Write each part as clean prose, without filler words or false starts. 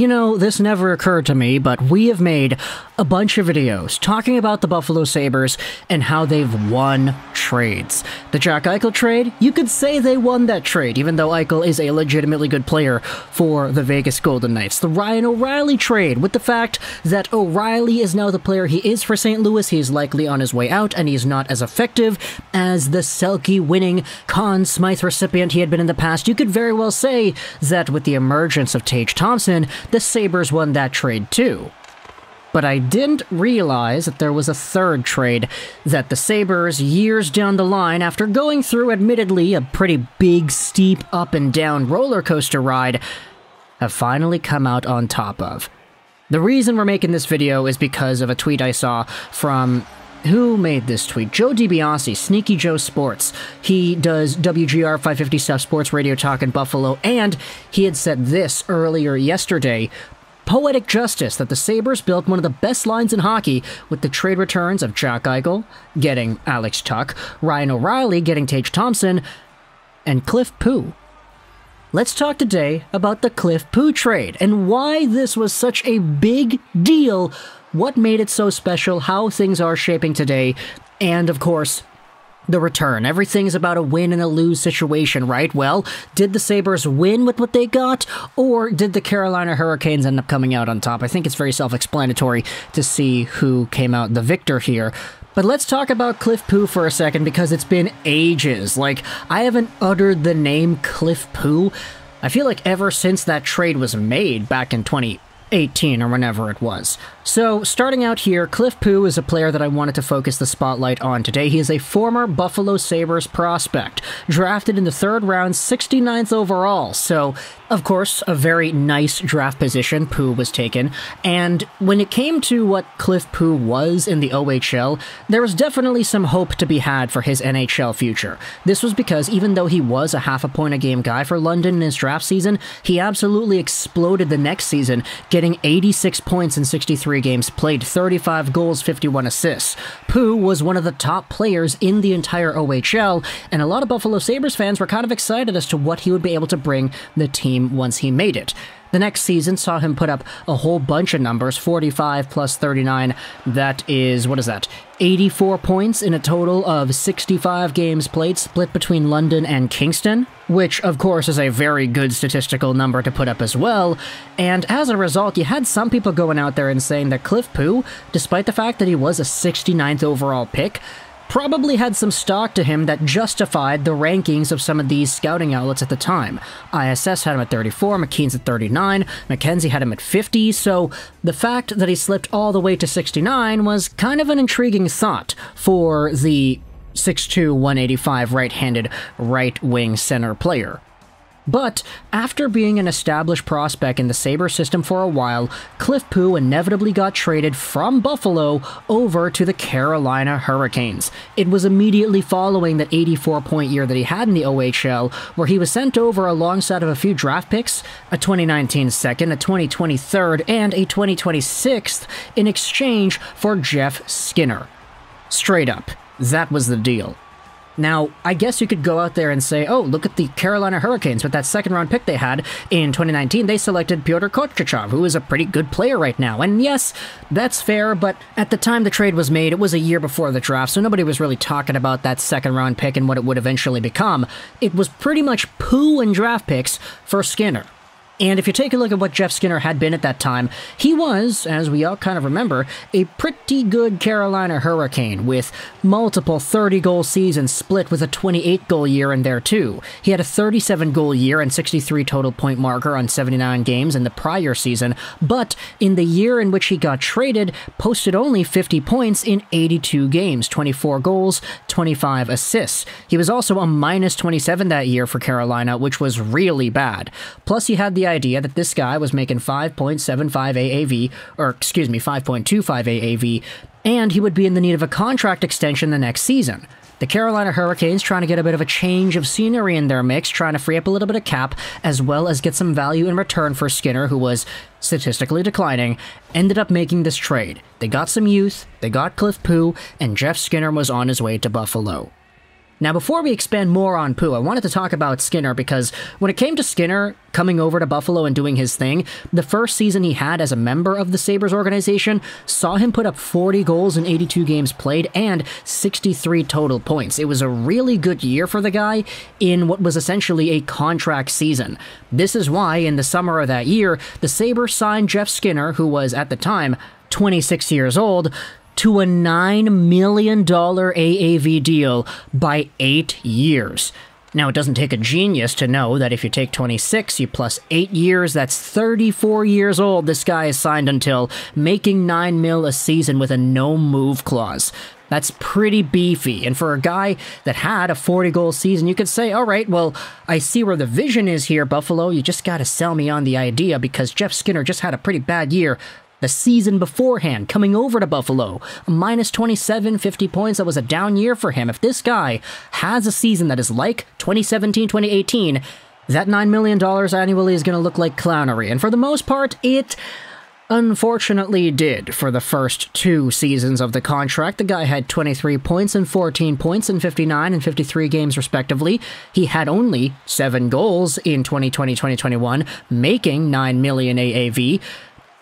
you know, this never occurred to me, but we have made a bunch of videos talking about the Buffalo Sabres and how they've won trades. The Jack Eichel trade, you could say they won that trade, even though Eichel is a legitimately good player for the Vegas Golden Knights. The Ryan O'Reilly trade, with the fact that O'Reilly is now the player he is for St. Louis, he is likely on his way out, and he's not as effective as the Selke-winning Conn Smythe recipient he had been in the past. You could very well say that with the emergence of Tage Thompson, the Sabres won that trade too. But I didn't realize that there was a third trade that the Sabres, years down the line, after going through admittedly a pretty big, steep, up and down roller coaster ride, have finally come out on top of. The reason we're making this video is because of a tweet I saw from... who made this tweet? Joe DiBiase, Sneaky Joe Sports. He does WGR 550 Stuff Sports Radio Talk in Buffalo, and he had said this earlier yesterday: poetic justice that the Sabres built one of the best lines in hockey with the trade returns of Jack Eichel getting Alex Tuch, Ryan O'Reilly getting Tage Thompson, and Cliff Pu. Let's talk today about the Cliff Pu trade and why this was such a big deal, what made it so special, how things are shaping today, and of course, the return. Everything's about a win and a lose situation, right? Well, did the Sabres win with what they got, or did the Carolina Hurricanes end up coming out on top? I think it's very self-explanatory to see who came out the victor here. But let's talk about Cliff Pu for a second, because it's been ages. Like, I haven't uttered the name Cliff Pu, I feel like ever since that trade was made back in 2018 or whenever it was. So, starting out here, Cliff Pu is a player that I wanted to focus the spotlight on today. He is a former Buffalo Sabres prospect, drafted in the 3rd round, 69th overall. So, of course, a very nice draft position Pu was taken. And when it came to what Cliff Pu was in the OHL, there was definitely some hope to be had for his NHL future. This was because even though he was a half a point a game guy for London in his draft season, he absolutely exploded the next season, getting 86 points in 63 games played, 35 goals, 51 assists. Pu was one of the top players in the entire OHL, and a lot of Buffalo Sabres fans were kind of excited as to what he would be able to bring the team once he made it. The next season saw him put up a whole bunch of numbers, 45 plus 39, that is, what is that, 84 points in a total of 65 games played, split between London and Kingston, which, of course, is a very good statistical number to put up as well, and as a result, you had some people going out there and saying that Cliff Pu, despite the fact that he was a 69th overall pick, probably had some stock to him that justified the rankings of some of these scouting outlets at the time. ISS had him at 34, McKeen's at 39, McKenzie had him at 50, so the fact that he slipped all the way to 69 was kind of an intriguing thought for the 6'2", 185 right-handed right-wing center player. But after being an established prospect in the Sabres system for a while, Cliff Pu inevitably got traded from Buffalo over to the Carolina Hurricanes. It was immediately following that 84-point year that he had in the OHL, where he was sent over alongside of a few draft picks, a 2019 second, a 2020 third, and a 2020 sixth, in exchange for Jeff Skinner. Straight up, that was the deal. Now, I guess you could go out there and say, oh, look at the Carolina Hurricanes. With that 2nd-round pick they had in 2019, they selected Pyotr Kochetkov, who is a pretty good player right now. And yes, that's fair, but at the time the trade was made, it was a year before the draft, so nobody was really talking about that 2nd-round pick and what it would eventually become. It was pretty much Pu and draft picks for Skinner. And if you take a look at what Jeff Skinner had been at that time, he was, as we all kind of remember, a pretty good Carolina Hurricane, with multiple 30-goal seasons split with a 28-goal year in there too. He had a 37-goal year and 63 total point marker on 79 games in the prior season, but in the year in which he got traded, posted only 50 points in 82 games, 24 goals, 25 assists. He was also a minus 27 that year for Carolina, which was really bad. Plus, he had the idea that this guy was making 5.75 AAV, or excuse me, 5.25 AAV, and he would be in the need of a contract extension the next season. The Carolina Hurricanes, trying to get a bit of a change of scenery in their mix, trying to free up a little bit of cap, as well as get some value in return for Skinner, who was statistically declining, ended up making this trade. They got some youth, they got Cliff Pu, and Jeff Skinner was on his way to Buffalo. Now, before we expand more on Pooh, I wanted to talk about Skinner because when it came to Skinner coming over to Buffalo and doing his thing, the first season he had as a member of the Sabres organization saw him put up 40 goals in 82 games played and 63 total points. It was a really good year for the guy in what was essentially a contract season. This is why, in the summer of that year, the Sabres signed Jeff Skinner, who was at the time 26 years old, to a $9 million AAV deal by 8 years. Now, it doesn't take a genius to know that if you take 26, you plus 8 years, that's 34 years old this guy is signed until, making $9 million a season with a no-move clause. That's pretty beefy, and for a guy that had a 40-goal season, you could say, all right, well, I see where the vision is here, Buffalo. You just gotta sell me on the idea because Jeff Skinner just had a pretty bad year the season beforehand, coming over to Buffalo. A minus 27, 50 points, that was a down year for him. If this guy has a season that is like 2017, 2018, that $9 million annually is going to look like clownery. And for the most part, it unfortunately did for the first 2 seasons of the contract. The guy had 23 points and 14 points in 59 and 53 games respectively. He had only 7 goals in 2020-2021, making $9 million AAV.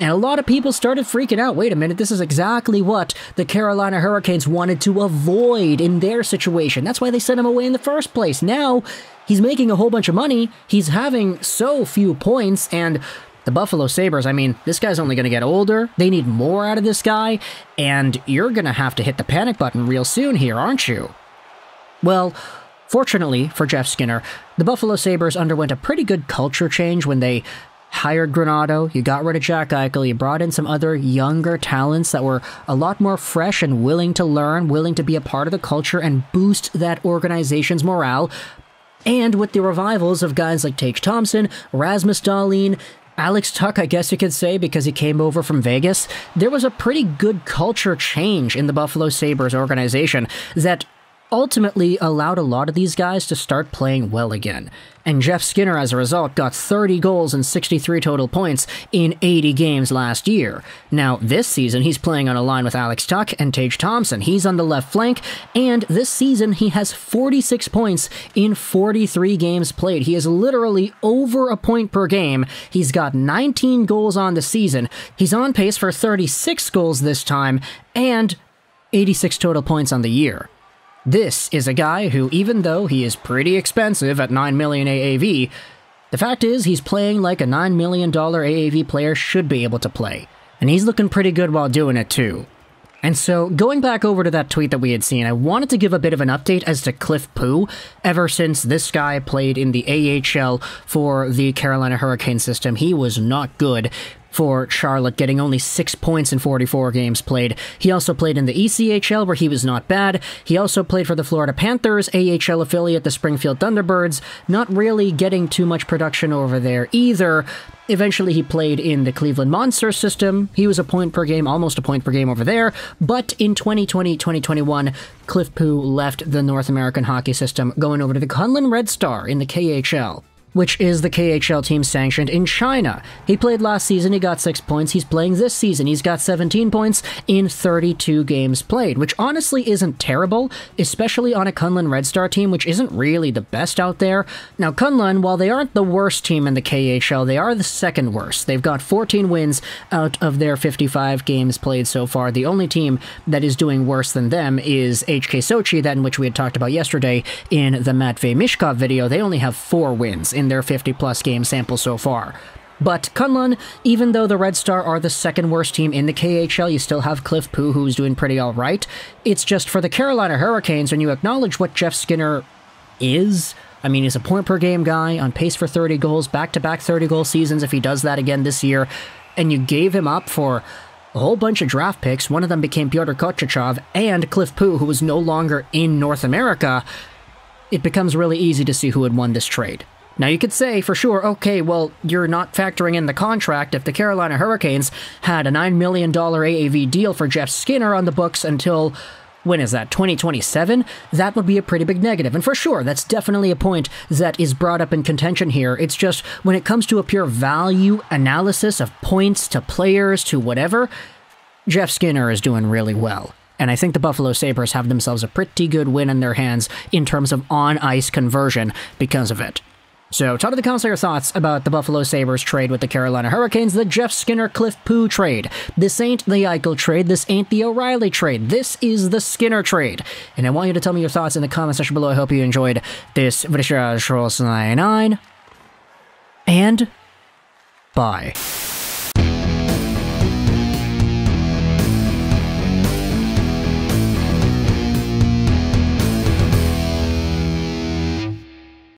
And a lot of people started freaking out. Wait a minute, this is exactly what the Carolina Hurricanes wanted to avoid in their situation. That's why they sent him away in the first place. Now, he's making a whole bunch of money. He's having so few points, and the Buffalo Sabres, I mean, this guy's only going to get older. They need more out of this guy, and you're going to have to hit the panic button real soon here, aren't you? Well, fortunately for Jeff Skinner, the Buffalo Sabres underwent a pretty good culture change when they hired Granato, you got rid of Jack Eichel, you brought in some other younger talents that were a lot more fresh and willing to learn, willing to be a part of the culture and boost that organization's morale. And with the revivals of guys like Tage Thompson, Rasmus Dahlin, Alex Tuch, I guess you could say, because he came over from Vegas, there was a pretty good culture change in the Buffalo Sabres organization that ultimately allowed a lot of these guys to start playing well again. And Jeff Skinner, as a result, got 30 goals and 63 total points in 80 games last year. Now, this season, he's playing on a line with Alex Tuch and Tage Thompson. He's on the left flank, and this season, he has 46 points in 43 games played. He is literally over a point per game. He's got 19 goals on the season. He's on pace for 36 goals this time, and 86 total points on the year. This is a guy who, even though he is pretty expensive at $9 million AAV, the fact is he's playing like a $9 million AAV player should be able to play. And he's looking pretty good while doing it too. And so, going back over to that tweet that we had seen, I wanted to give a bit of an update as to Cliff Pooh. Ever since this guy played in the AHL for the Carolina Hurricane system, he was not good for Charlotte, getting only 6 points in 44 games played. He also played in the ECHL, where he was not bad. He also played for the Florida Panthers, AHL affiliate, the Springfield Thunderbirds, not really getting too much production over there either. Eventually, he played in the Cleveland Monsters system. He was a point per game, almost a point per game over there. But in 2020-2021, Cliff Pooh left the North American hockey system, going over to the Kunlun Red Star in the KHL, which is the KHL team sanctioned in China. He played last season, he got 6 points. He's playing this season, he's got 17 points in 32 games played, which honestly isn't terrible, especially on a Kunlun Red Star team, which isn't really the best out there. Now, Kunlun, while they aren't the worst team in the KHL, they are the second worst. They've got 14 wins out of their 55 games played so far. The only team that is doing worse than them is HK Sochi, that in which we had talked about yesterday in the Matvei Mishkov video. They only have 4 wins in their 50-plus game sample so far. But Kunlun, even though the Red Star are the second worst team in the KHL, you still have Cliff Pooh, who's doing pretty alright. It's just for the Carolina Hurricanes, when you acknowledge what Jeff Skinner is, I mean, he's a point-per-game guy, on pace for 30 goals, back-to-back 30-goal seasons if he does that again this year, and you gave him up for a whole bunch of draft picks. One of them became Pyotr Kochetkov, and Cliff Pooh, who was no longer in North America. It becomes really easy to see who had won this trade. Now, you could say, for sure, okay, well, you're not factoring in the contract. If the Carolina Hurricanes had a $9 million AAV deal for Jeff Skinner on the books until, when is that, 2027? That would be a pretty big negative. And for sure, that's definitely a point that is brought up in contention here. It's just, when it comes to a pure value analysis of points to players to whatever, Jeff Skinner is doing really well. And I think the Buffalo Sabres have themselves a pretty good win in their hands in terms of on-ice conversion because of it. So, talk to the comments your thoughts about the Buffalo Sabres trade with the Carolina Hurricanes, the Jeff Skinner-Cliff Poo trade. This ain't the Eichel trade, this ain't the O'Reilly trade, this is the Skinner trade. And I want you to tell me your thoughts in the comment section below. I hope you enjoyed this video. And bye.